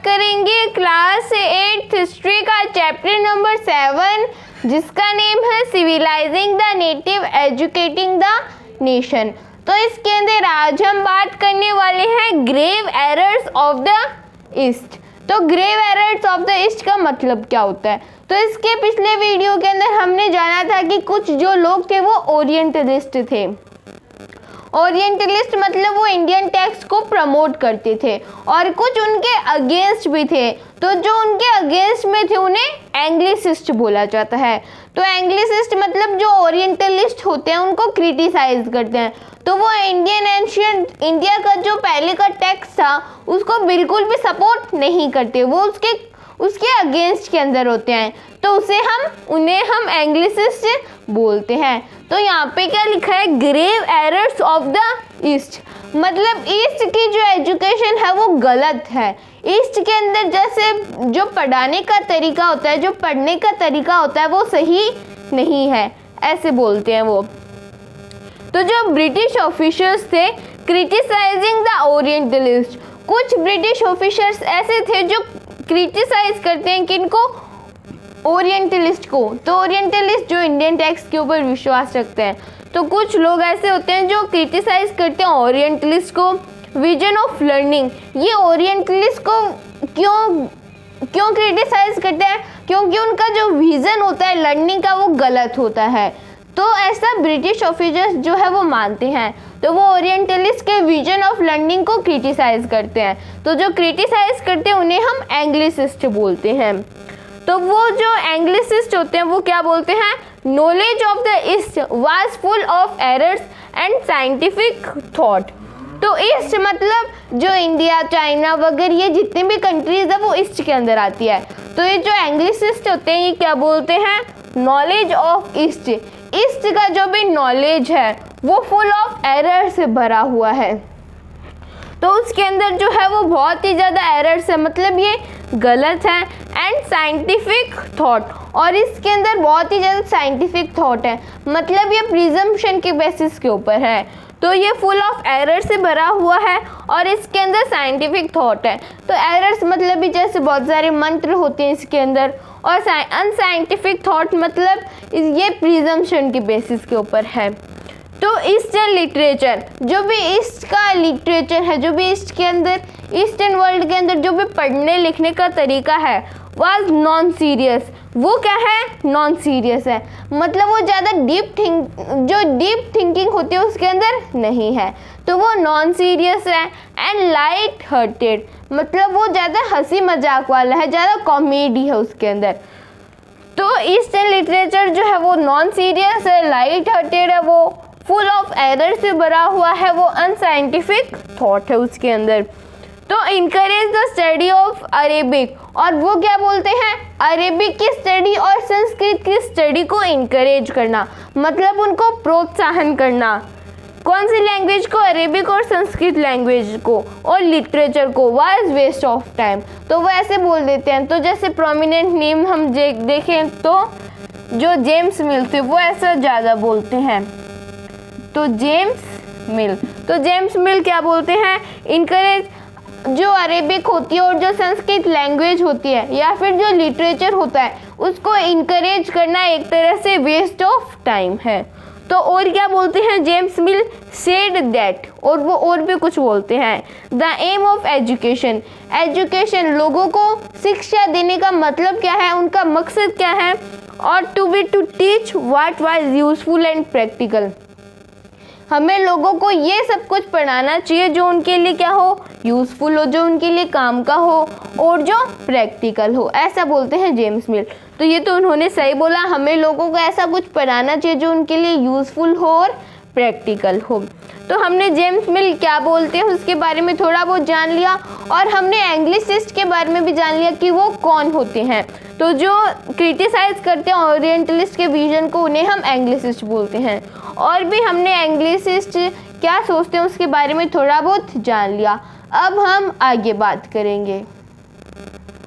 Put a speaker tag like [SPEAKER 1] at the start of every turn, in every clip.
[SPEAKER 1] करेंगे class 8 history का chapter number 7 जिसका नेम है civilising the native educating the nation. तो इसके अंदर आज हम बात करने वाले हैं grave errors of the east. तो grave errors of the east का मतलब क्या होता है? तो इसके पिछले वीडियो के अंदर हमने जाना था कि कुछ जो लोग थे वो ओरिएंटलिस्ट थे। ओरिएंटलिस्ट मतलब वो इंडियन टेक्स्ट को प्रमोट करते थे और कुछ उनके अगेंस्ट भी थे। तो जो उनके अगेंस्ट में थे उन्हें एंग्लिसिस्ट बोला जाता है। तो एंग्लिसिस्ट मतलब जो ओरिएंटलिस्ट होते हैं उनको क्रिटिसाइज करते हैं। तो वो इंडियन एंशियंट इंडिया का जो पहले का टेक्स्ट था उसको बिल्कुल भी सपोर्ट नहीं करते, वो उसके अगेंस्ट के अंदर होते हैं। तो उन्हें हम एंग्लिसिस्ट बोलते हैं। तो यहाँ पे क्या लिखा है? Grave errors of the East, मतलब ईस्ट की जो एजुकेशन है वो गलत है। ईस्ट के अंदर जैसे जो पढ़ाने का तरीका होता है, जो पढ़ने का तरीका होता है वो सही नहीं है, ऐसे बोलते हैं वो। तो जो ब्रिटिश ऑफिसर्स थे क्रिटिसाइजिंग द ओरिएंटलिस्ट, कुछ ब्रिटिश ऑफिसर्स ऐसे थे जो क्रिटिसाइज करते हैं किनको? ओरिएंटलिस्ट को। तो ओरिएंटलिस्ट जो इंडियन टेक्स्ट के ऊपर विश्वास रखते हैं। तो कुछ लोग ऐसे होते हैं जो क्रिटिसाइज करते हैं ओरिएंटलिस्ट को। विजन ऑफ लर्निंग, ये ओरिएंटलिस्ट को क्यों क्रिटिसाइज करते हैं? क्योंकि उनका जो विजन होता है लर्निंग का वो गलत होता है। तो ऐसा ब्रिटिश ऑफिसर्स जो है वो मानते हैं। तो वो ओरिएंटलिस्ट के विजन ऑफ लर्निंग को क्रिटिसाइज करते हैं। तो जो क्रिटिसाइज करते हैं उन्हें हम एंग्लिसिस्ट बोलते हैं। तो वो जो एंग्लिसिस्ट होते हैं वो क्या बोलते हैं? Knowledge of the east was full of errors and scientific thought. तो ईस्ट मतलब जो इंडिया, चाइना वगैरह ये जितने भी कंट्रीज है वो ईस्ट के अंदर आती है। तो ये जो एंग्लिसिस्ट होते हैं ये क्या बोलते हैं? नॉलेज ऑफ ईस्ट, ईस्ट का जो भी नॉलेज है वो फुल ऑफ एरर से भरा हुआ है। तो उसके अंदर जो है वो बहुत ही ज़्यादा एरर्स है, मतलब ये गलत है। एंड साइंटिफिक थॉट, और इसके अंदर बहुत ही ज़्यादा साइंटिफिक थॉट है, मतलब ये प्रिजम्पशन के बेसिस के ऊपर है। तो ये फुल ऑफ एरर से भरा हुआ है और इसके अंदर साइंटिफिक थॉट है। तो एरर्स मतलब भी जैसे बहुत सारे मंत्र होते हैं इसके अंदर, और अनसाइंटिफिक थॉट मतलब ये प्रिजम्पशन के बेसिस के ऊपर है। तो ईस्टर्न लिटरेचर, जो भी ईस्ट का लिटरेचर है, जो भी ईस्ट के अंदर ईस्टर्न वर्ल्ड के अंदर जो भी पढ़ने लिखने का तरीका है वाज नॉन सीरियस। वो क्या है? नॉन सीरियस है, मतलब वो ज़्यादा डीप थिंकिंग होती है उसके अंदर नहीं है। तो वो नॉन सीरियस है। एंड लाइट हार्टेड, मतलब वो ज़्यादा हंसी मजाक वाला है, ज़्यादा कॉमेडी है उसके अंदर। तो ईस्टर्न लिटरेचर जो है वो नॉन सीरियस है, लाइट हार्टेड है, वो फुल ऑफ एरर से भरा हुआ है, वो अनसाइंटिफिक थॉट है उसके अंदर। तो encourage the study of Arabic, और वो क्या बोलते हैं? अरेबिक की स्टडी और संस्कृत की स्टडी को इनकरेज करना, मतलब उनको प्रोत्साहन करना। कौन सी लैंग्वेज को? अरेबिक और संस्कृत लैंग्वेज को और लिटरेचर को। वाज वेस्ट ऑफ टाइम, तो वो ऐसे बोल देते हैं। तो जैसे प्रोमिनेंट नेम हम देखें तो जो जेम्स मिल थे वो ऐसा ज़्यादा बोलते हैं। तो जेम्स मिल क्या बोलते हैं? इनकरेज जो अरेबिक होती है और जो संस्कृत लैंग्वेज होती है या फिर जो लिटरेचर होता है उसको इनकरेज करना एक तरह से वेस्ट ऑफ टाइम है। तो और क्या बोलते हैं? जेम्स मिल सेड दैट, और वो और भी कुछ बोलते हैं। The aim of education, education लोगों को शिक्षा देने का मतलब क्या है, उनका मकसद क्या है? और to teach what was useful and practical, हमें लोगों को ये सब कुछ पढ़ाना चाहिए जो उनके लिए क्या हो? यूज़फुल हो, जो उनके लिए काम का हो और जो प्रैक्टिकल हो, ऐसा बोलते हैं जेम्स मिल। तो ये तो उन्होंने सही बोला, हमें लोगों को ऐसा कुछ पढ़ाना चाहिए जो उनके लिए यूज़फुल हो और प्रैक्टिकल हो। तो हमने जेम्स मिल क्या बोलते हैं उसके बारे में थोड़ा बहुत जान लिया, और हमने एंग्लिसिस्ट के बारे में भी जान लिया कि वो कौन होते हैं। तो जो क्रिटिसाइज करते हैं ओरिएंटलिस्ट के विजन को उन्हें हम एंग्लिसिस्ट बोलते हैं। और भी हमने एंग्लिसिस्ट क्या सोचते हैं उसके बारे में थोड़ा बहुत जान लिया। अब हम आगे बात करेंगे।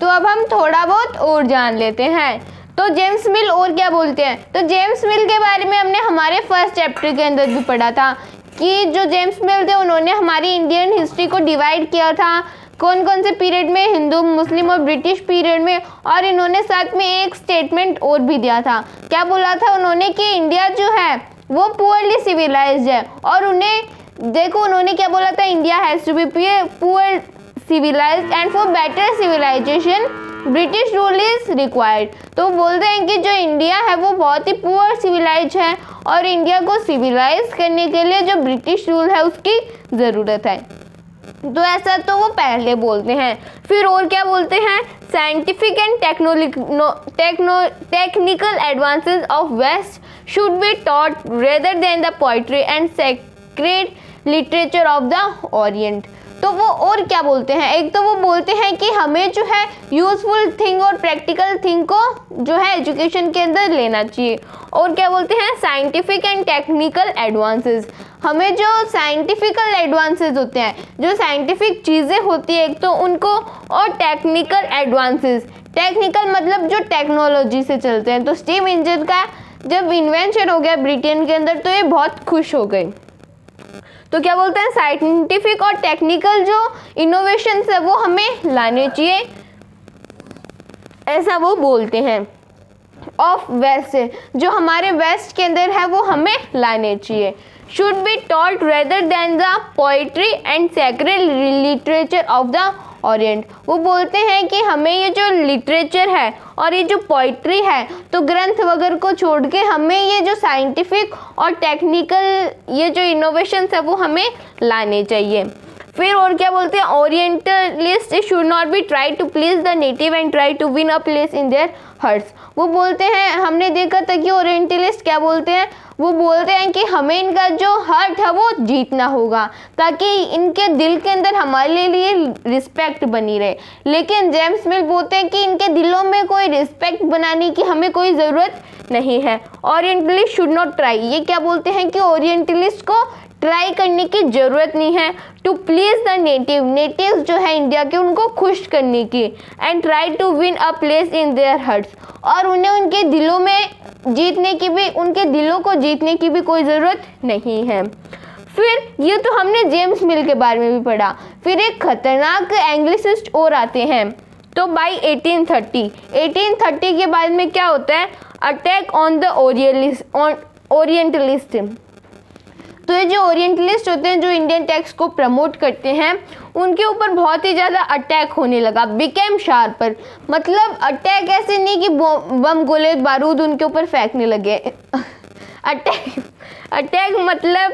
[SPEAKER 1] तो अब हम थोड़ा बहुत और जान लेते हैं। तो जेम्स मिल और क्या बोलते हैं? तो जेम्स मिल के बारे में हमने हमारे फर्स्ट चैप्टर के अंदर भी पढ़ा था कि जो जेम्स मिल थे उन्होंने हमारी इंडियन हिस्ट्री को डिवाइड किया था कौन कौन से पीरियड में, हिंदू, मुस्लिम और ब्रिटिश पीरियड में। और इन्होंने साथ में एक स्टेटमेंट और भी दिया था। क्या बोला था उन्होंने कि इंडिया जो है वो पुअरली सिविलाइज्ड है। और उन्हें देखो उन्होंने क्या बोला था, India has to be poor civilised and for better civilisation British rule is required. तो बोलते हैं कि जो इंडिया है वो बहुत ही पुअर सिविलाइज है और इंडिया को सिविलाइज करने के लिए जो ब्रिटिश रूल है उसकी ज़रूरत है। तो ऐसा तो वो पहले बोलते हैं। फिर और क्या बोलते हैं, scientific and technical advances of West should be taught rather than the poetry and sacred literature of the Orient. तो वो और क्या बोलते हैं, एक तो वो बोलते हैं कि हमें जो है यूजफुल थिंग और प्रैक्टिकल थिंग को जो है एजुकेशन के अंदर लेना चाहिए। और क्या बोलते हैं, साइंटिफिक एंड टेक्निकल एडवांसेस, हमें जो साइंटिफिकल एडवांसेस होते हैं, जो साइंटिफिक चीज़ें होती है एक तो उनको, और टेक्निकल एडवांसेस, टेक्निकल मतलब जो टेक्नोलॉजी से चलते हैं। तो स्टीम इंजन का जब इन्वेंशन हो गया ब्रिटेन के अंदर तो ये बहुत खुश हो गए। तो क्या बोलते हैं, साइंटिफिक और टेक्निकल जो इनोवेशंस है वो हमें लाने चाहिए, ऐसा वो बोलते हैं। ऑफ वेस्ट, जो हमारे वेस्ट के अंदर है वो हमें लाने चाहिए। Should be taught rather than the poetry and sacred literature of the Orient. वो बोलते हैं कि हमें ये जो लिटरेचर है और ये जो पोइट्री है तो ग्रंथ वगैरह को छोड़ के हमें ये जो साइंटिफिक और टेक्निकल ये जो इनोवेशंस है वो हमें लाने चाहिए। फिर और क्या बोलते हैं, orientalist should not be try to please the native and try to win a place in their hearts. वो बोलते हैं, हमने देखा था कि ओरिएंटलिस्ट क्या बोलते हैं, वो बोलते हैं कि हमें इनका जो हार्ट है वो जीतना होगा ताकि इनके दिल के अंदर हमारे लिए रिस्पेक्ट बनी रहे। लेकिन जेम्स मिल बोलते हैं कि इनके दिलों में कोई रिस्पेक्ट बनाने की हमें कोई ज़रूरत नहीं है। ओरिएंटलिस्ट शुड नॉट ट्राई, ये क्या बोलते हैं कि ओरिएंटलिस्ट को ट्राई करने की ज़रूरत नहीं है टू प्लीज द नेटिव जो है इंडिया के उनको खुश करने की, and try to win a place in their hearts, और उन्हें उनके दिलों में जीतने की भी, उनके दिलों को जीतने की भी कोई ज़रूरत नहीं है। फिर ये तो हमने जेम्स मिल के बारे में भी पढ़ा। फिर एक खतरनाक एंग्लिसिस्ट और आते हैं। तो बाई 1830 के बाद में क्या होता है, अटैक ऑन द ओरिएंटलिस्ट। तो ये जो ओरिएंटलिस्ट होते हैं जो इंडियन टेक्स्ट को प्रमोट करते हैं उनके ऊपर बहुत ही ज़्यादा अटैक होने लगा, बिकेम शार्पर। मतलब अटैक ऐसे नहीं कि बम गोले बारूद उनके ऊपर फेंकने लगे अटैक मतलब।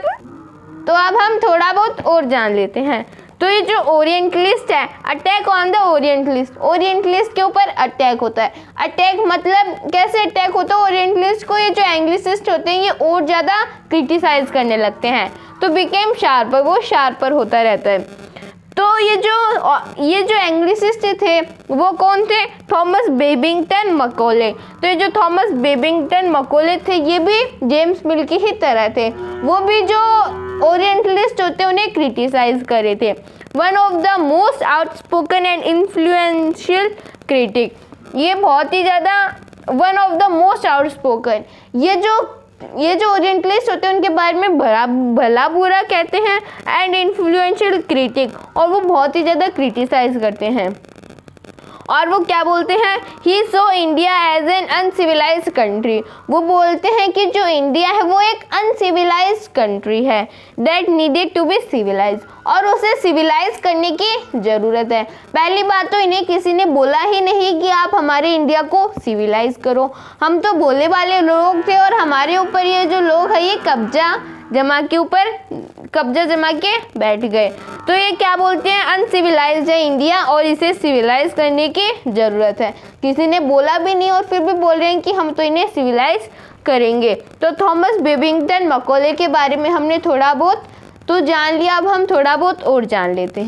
[SPEAKER 1] तो अब हम थोड़ा बहुत और जान लेते हैं। तो ये जो ओरिएंटलिस्ट है, अटैक ऑन द ओरिएंटलिस्ट के ऊपर अटैक होता है। अटैक मतलब कैसे अटैक होता है, ओरिएंटलिस्ट को ये जो एंग्लिसिस्ट होते हैं ये और ज़्यादा क्रिटिसाइज करने लगते हैं। तो बिकेम शार्पर, वो शार्पर होता रहता है। तो ये जो एंग्लिसिस्ट थे वो कौन थे, थॉमस बेबिंगटन मकॉले। तो ये जो थॉमस बेबिंगटन मकॉले थे ये भी जेम्स मिल की ही तरह थे, वो भी जो ओरिएंटलिस्ट होते हैं उन्हें क्रिटिसाइज करे थे। One of the most outspoken and influential critic, ये बहुत ही ज़्यादा one of the most outspoken, ये जो ओरिएंटलिस्ट होते हैं उनके बारे में भला बुरा कहते हैं, एंड इन्फ्लुएंशियल क्रिटिक, और वो बहुत ही ज़्यादा क्रिटिसाइज करते हैं। और वो क्या बोलते हैं, he saw India as an uncivilised country. वो बोलते हैं कि जो इंडिया है वो एक अनसिविलाइज कंट्री है, that needed to be civilised, और उसे सिविलाइज करने की ज़रूरत है। पहली बात तो इन्हें किसी ने बोला ही नहीं कि आप हमारे इंडिया को सिविलाइज करो। हम तो बोले वाले लोग थे और हमारे ऊपर ये जो लोग हैं ये कब्जा जमा के बैठ गए। तो ये क्या बोलते हैं, अनसिविलाइज्ड है इंडिया और इसे सिविलाइज करने की ज़रूरत है। किसी ने बोला भी नहीं और फिर भी बोल रहे हैं कि हम तो इन्हें सिविलाइज करेंगे। तो थॉमस बेबिंगटन मकॉले के बारे में हमने थोड़ा बहुत तो जान लिया, अब हम थोड़ा बहुत और जान लेते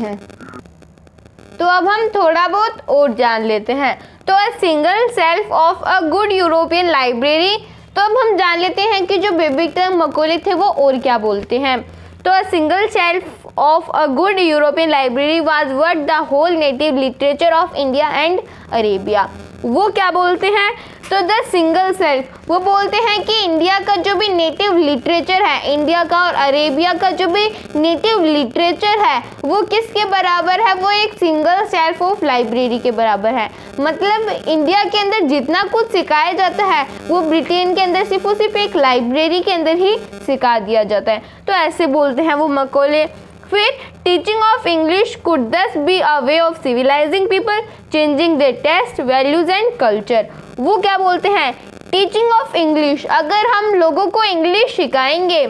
[SPEAKER 1] हैं। तो a single self of a good European library. तो अब हम जान लेते हैं कि जो बेबिंगटन मकॉले थे वो और क्या बोलते हैं। तो a single shelf of a good European library was worth the whole native literature of India and Arabia. वो क्या बोलते हैं, तो द सिंगल सेल्फ, वो बोलते हैं कि इंडिया का जो भी नेटिव लिटरेचर है, इंडिया का और अरेबिया का जो भी नेटिव लिटरेचर है वो किसके बराबर है, वो एक सिंगल सेल्फ ऑफ लाइब्रेरी के बराबर है। मतलब इंडिया के अंदर जितना कुछ सिखाया जाता है वो ब्रिटेन के अंदर सिर्फ और सिर्फ एक लाइब्रेरी के अंदर ही सिखा दिया जाता है। तो ऐसे बोलते हैं वो मकौले। फिर teaching of English could thus be a way of civilising people, changing their taste, values and culture. वो क्या बोलते हैं, टीचिंग ऑफ इंग्लिश, अगर हम लोगों को इंग्लिश सिखाएंगे,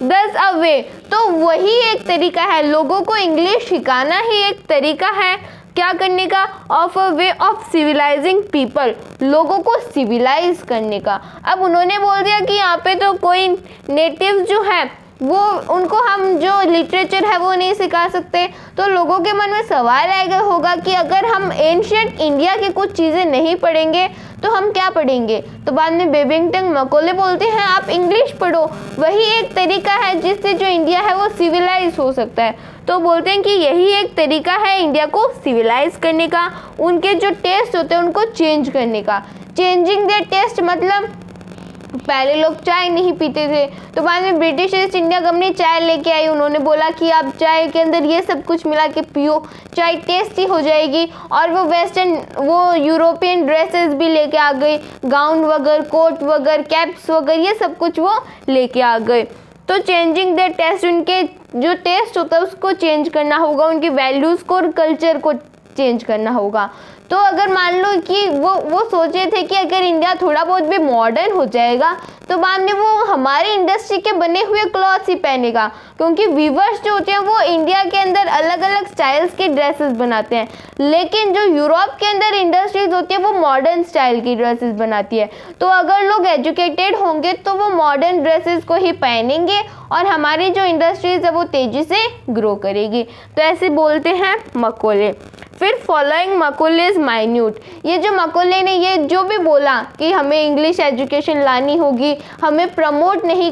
[SPEAKER 1] दस अ वे, तो वही एक तरीका है, लोगों को इंग्लिश सिखाना ही एक तरीका है क्या करने का, of a way of civilising people, लोगों को सिविलाइज करने का। अब उन्होंने बोल दिया कि यहाँ पे तो कोई नेटिव जो है वो उनको हम जो लिटरेचर है वो नहीं सिखा सकते, तो लोगों के मन में सवाल आएगा होगा कि अगर हम एंशिएंट इंडिया की कुछ चीज़ें नहीं पढ़ेंगे तो हम क्या पढ़ेंगे। तो बाद में बेबिंगटन मकौले बोलते हैं आप इंग्लिश पढ़ो, वही एक तरीका है जिससे जो इंडिया है वो सिविलाइज हो सकता है। तो बोलते हैं कि यही एक तरीका है इंडिया को सिविलाइज करने का, उनके जो टेस्ट होते हैं उनको चेंज करने का। चेंजिंग देयर टेस्ट मतलब पहले लोग चाय नहीं पीते थे, तो बाद में ब्रिटिश ईस्ट इंडिया कंपनी चाय लेके आई, उन्होंने बोला कि आप चाय के अंदर ये सब कुछ मिला के पियो, चाय टेस्टी हो जाएगी। और वो वेस्टर्न वो यूरोपियन ड्रेसेस भी लेके आ गई, गाउन वगैरह, कोट वगैरह, कैप्स वगैरह, ये सब कुछ वो लेके आ गए। तो चेंजिंग द टेस्ट, उनके जो टेस्ट होता है उसको चेंज करना होगा, उनकी वैल्यूज़ को और कल्चर को चेंज करना होगा। तो अगर मान लो कि वो सोचे थे कि अगर इंडिया थोड़ा बहुत भी मॉडर्न हो जाएगा तो बाद में वो हमारे इंडस्ट्री के बने हुए क्लॉथ्स ही पहनेगा, क्योंकि वीवर्स जो होते हैं वो इंडिया के अंदर अलग अलग स्टाइल्स के ड्रेसेस बनाते हैं, लेकिन जो यूरोप के अंदर इंडस्ट्रीज होती है वो मॉडर्न स्टाइल की ड्रेसेस बनाती है। तो अगर लोग एजुकेटेड होंगे तो वो मॉडर्न ड्रेसेस को ही पहनेंगे और हमारी जो इंडस्ट्रीज है वो तेज़ी से ग्रो करेगी। तो ऐसे बोलते हैं मकौले। फिर फॉलोइंग मकौलेज माइन्यूट, ये जो मकौले ने ये जो भी बोला कि हमें इंग्लिश एजुकेशन लानी होगी, हमें प्रमोट नहीं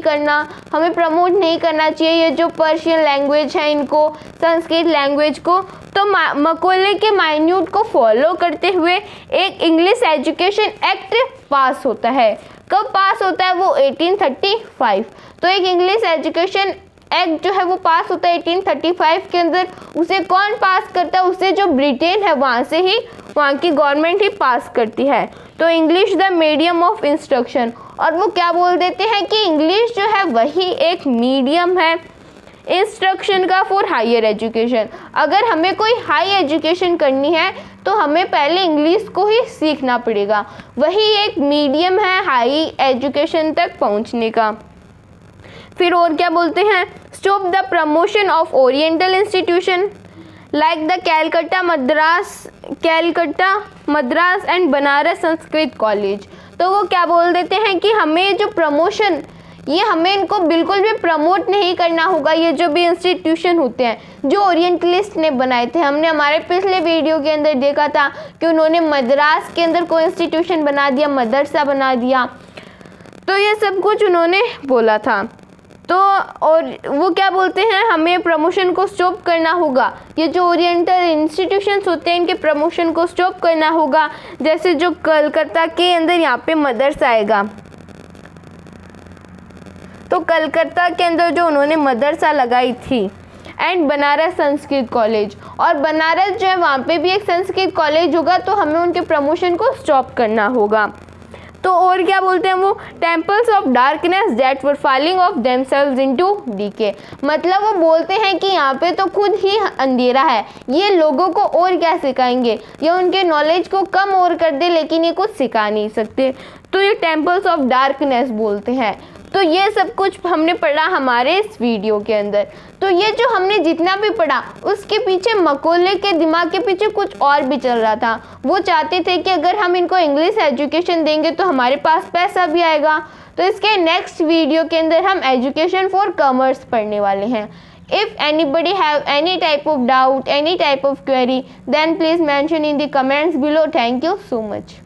[SPEAKER 1] करना चाहिए ये जो पर्शियन लैंग्वेज है इनको, संस्कृत लैंग्वेज को, तो मकौले के माइन्यूट को फॉलो करते हुए एक इंग्लिश एजुकेशन एक्ट पास होता है। कब पास होता है वो 1835। तो एक इंग्लिश एजुकेशन एक्ट जो है वो पास होता है 1835 के अंदर। उसे कौन पास करता है, उसे जो ब्रिटेन है वहाँ से ही, वहाँ की गवर्नमेंट ही पास करती है। तो English the medium of instruction, और वो क्या बोल देते हैं कि इंग्लिश जो है वही एक मीडियम है इंस्ट्रक्शन का फॉर हायर एजुकेशन। अगर हमें कोई हाई एजुकेशन करनी है तो हमें पहले इंग्लिश को ही सीखना पड़ेगा, वही एक मीडियम है हाई एजुकेशन तक पहुँचने का। फिर और क्या बोलते हैं, stop the promotion of oriental institution like the Calcutta Madras and Banaras Sanskrit college. तो वो क्या बोल देते हैं कि हमें जो प्रमोशन, ये हमें इनको बिल्कुल भी प्रमोट नहीं करना होगा। ये जो भी इंस्टीट्यूशन होते हैं जो ओरिएंटलिस्ट ने बनाए थे, हमने हमारे पिछले वीडियो के अंदर देखा था कि उन्होंने मद्रास के अंदर कोई इंस्टीट्यूशन बना दिया, मदरसा बना दिया, तो ये सब कुछ उन्होंने बोला था। तो और वो क्या बोलते हैं, हमें प्रमोशन को स्टॉप करना होगा, ये जो ओरिएंटल इंस्टीट्यूशंस होते हैं इनके प्रमोशन को स्टॉप करना होगा। जैसे जो कलकत्ता के अंदर यहाँ पे मदरसा आएगा, तो कलकत्ता के अंदर जो उन्होंने मदरसा लगाई थी, एंड बनारस संस्कृत कॉलेज, और बनारस जो है वहाँ पे भी एक संस्कृत कॉलेज होगा, तो हमें उनके प्रमोशन को स्टॉप करना होगा। तो और क्या बोलते हैं वो, temples of darkness that were falling of themselves into decay, मतलब वो बोलते हैं कि यहाँ पे तो खुद ही अंधेरा है, ये लोगों को और क्या सिखाएंगे, ये उनके नॉलेज को कम और कर दे लेकिन ये कुछ सिखा नहीं सकते। तो ये टेम्पल्स ऑफ डार्कनेस बोलते हैं। तो ये सब कुछ हमने पढ़ा हमारे इस वीडियो के अंदर। तो ये जो हमने जितना भी पढ़ा उसके पीछे मकौले के दिमाग के पीछे कुछ और भी चल रहा था। वो चाहते थे कि अगर हम इनको इंग्लिश एजुकेशन देंगे तो हमारे पास पैसा भी आएगा। तो इसके नेक्स्ट वीडियो के अंदर हम एजुकेशन फॉर कॉमर्स पढ़ने वाले हैं। If anybody have any type of doubt, any type of query, then please mention in the comments below. Thank you so much.